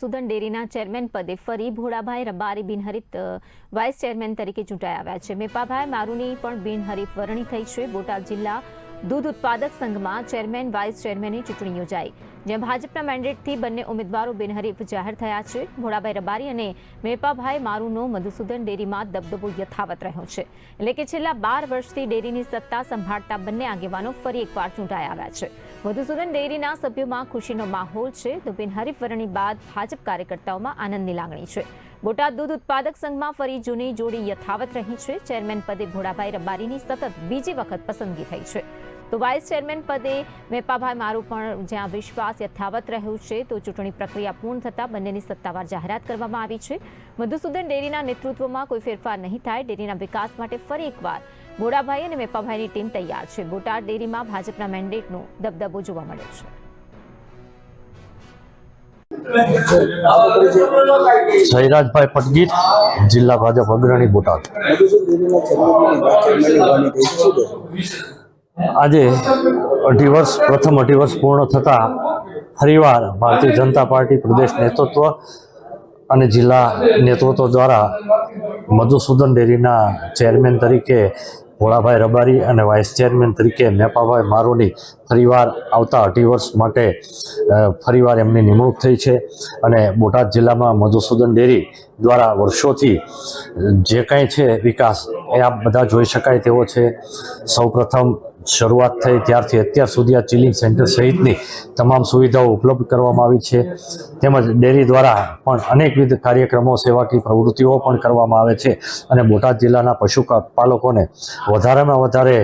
સુદન ડેરીના ચેરમેન પદે ફરી ભોળાભાઈ રબારી બિનહરીફ વાઇસ ચેરમેન તરીકે ચૂંટાઈ આવ્યા છે। મેપાભાઈ મારુની પણ બિનહરીફ વરણી થઈ છે। બોટાદ જિલ્લા દૂધ ઉત્પાદક સંઘમાં ચેરમેન વાઇસ ચેરમેનની ચૂંટણી યોજાઈ, જ્યાં ભાજપના મેન્ડેટથી બંને ઉમેદવારો બિનહરીફ જાહેર થયા છે। ભોળાભાઈ રબારી અને મેપાભાઈ મારુનો મધુસૂદન ડેરીમાં દબદબો યથાવત રહ્યો છે, એટલે કે છેલ્લા 12 વર્ષથી ડેરીની સત્તા સંભાળતા બંને આગેવાનો ફરી એકવાર ચૂંટાઈ આવ્યા છે। મધુસૂદન ડેરીના સભ્યોમાં ખુશીનો માહોલ છે, તો બિનહરીફ વરણી બાદ ભાજપ કાર્યકર્તાઓમાં આનંદની લાગણી છે। બોટાદ દૂધ ઉત્પાદક સંઘમાં ફરી જૂની જોડી યથાવત રહી છે। ચેરમેન પદે ભોળાભાઈ રબારીની સતત બીજી વખત પસંદગી થઈ છે, તો વાઇસ ચેરમેન પદે મેપાભાઈ મારુ પણ જ્યાં વિશ્વાસ યથાવત રહ્યો છે, તો ચૂંટણી પ્રક્રિયા પૂર્ણ થતાં બંનેની સત્તાવાર જાહેરાત કરવામાં આવી છે। મધુસૂદન ડેરીના નેતૃત્વમાં કોઈ ફેરફાર નહીં થાય। ડેરીના વિકાસ માટે ફરી એકવાર ભોળાભાઈ અને મેપાભાઈની ટીમ તૈયાર છે। બોટાદ ડેરીમાં ભાજપના મેન્ડેટનો દબદબો જોવા મળ્યો છે। સૈરાજભાઈ પટગીર, જિલ્લા ભાજપ અગ્રણી, બોટાદ। આજે પ્રથમ 2.5 વર્ષ પૂર્ણ થતા ફરીવાર ભારતીય જનતા પાર્ટી પ્રદેશ નેતૃત્વ અને જિલ્લા નેતૃત્વ દ્વારા મધુસૂદન ડેરીના ચેરમેન તરીકે ભોળાભાઈ રબારી અને વાઇસ ચેરમેન તરીકે મેપાભાઈ મારુની ફરીવાર આવતા 2.5 વર્ષ માટે ફરીવાર એમની નિમણૂક થઈ છે। અને બોટાદ જિલ્લામાં મધુસૂદન ડેરી દ્વારા વર્ષોથી જે કાંઈ છે વિકાસ એ આપ બધા જોઈ શકાય તેવો છે। સૌપ્રથમ શરૂઆત થઈ ત્યારથી અત્યાર સુધી આ ચિલિંગ સેન્ટર સહિતની તમામ સુવિધાઓ ઉપલબ્ધ કરવામાં આવી છે, તેમજ ડેરી દ્વારા પણ અનેકવિધ કાર્યક્રમો, સેવાકીય પ્રવૃત્તિઓ પણ કરવામાં આવે છે અને બોટાદ જિલ્લાના પશુપાલકોને વધારેમાં વધારે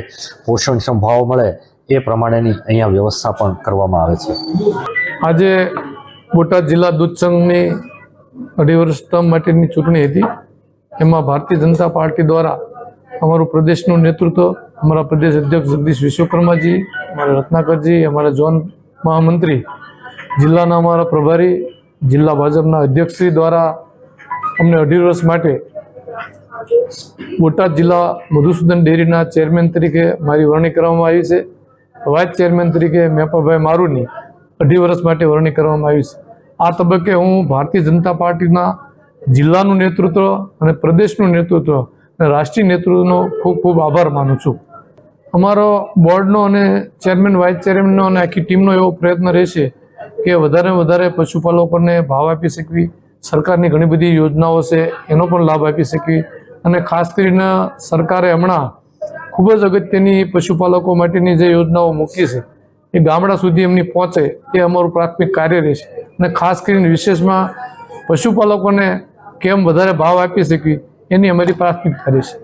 પોષણક્ષમ ભાવ મળે એ પ્રમાણેની અહીંયા વ્યવસ્થા પણ કરવામાં આવે છે। આજે બોટાદ જિલ્લા દૂધ સંઘની 2.5 વર્ષ ટર્મ માટેની ચૂંટણી હતી। એમાં ભારતીય જનતા પાર્ટી દ્વારા અમારું પ્રદેશનું નેતૃત્વ, અમારા પ્રદેશ અધ્યક્ષ જગદીશ વિશ્વકર્માજી, અમારા રત્નાકરજી, અમારા ઝોન મહામંત્રી, જિલ્લાના અમારા પ્રભારી, જિલ્લા ભાજપના અધ્યક્ષશ્રી દ્વારા અમને 2.5 વર્ષ માટે બોટાદ જિલ્લા મધુસૂદન ડેરીના ચેરમેન તરીકે મારી વરણી કરવામાં આવી છે। વાઇસ ચેરમેન તરીકે મેપાભાઈ મારુની 2.5 વર્ષ માટે વરણી કરવામાં આવી છે। આ તબક્કે હું ભારતીય જનતા પાર્ટીના જિલ્લાનું નેતૃત્વ અને પ્રદેશનું નેતૃત્વ અને રાષ્ટ્રીય નેતૃત્વનો ખૂબ ખૂબ આભાર માનું છું। અમારો બોર્ડનો અને ચેરમેન, વાઇસ ચેરમેનનો અને આખી ટીમનો એવો પ્રયત્ન રહેશે કે વધારે પશુપાલકોને ભાવ આપી શકવી, સરકારની ઘણી બધી યોજનાઓ છે એનો પણ લાભ આપી શકવી, અને ખાસ કરીને સરકારે હમણાં ખૂબ જ અગત્યની પશુપાલકો માટેની જે યોજનાઓ મૂકી છે એ ગામડા સુધી એમની પહોંચે એ અમારું પ્રાથમિક કાર્ય રહેશે। અને ખાસ કરીને વિશેષમાં પશુપાલકોને કેમ વધારે ભાવ આપી શકવી એની અમારી પ્રાથમિકતા રહેશે।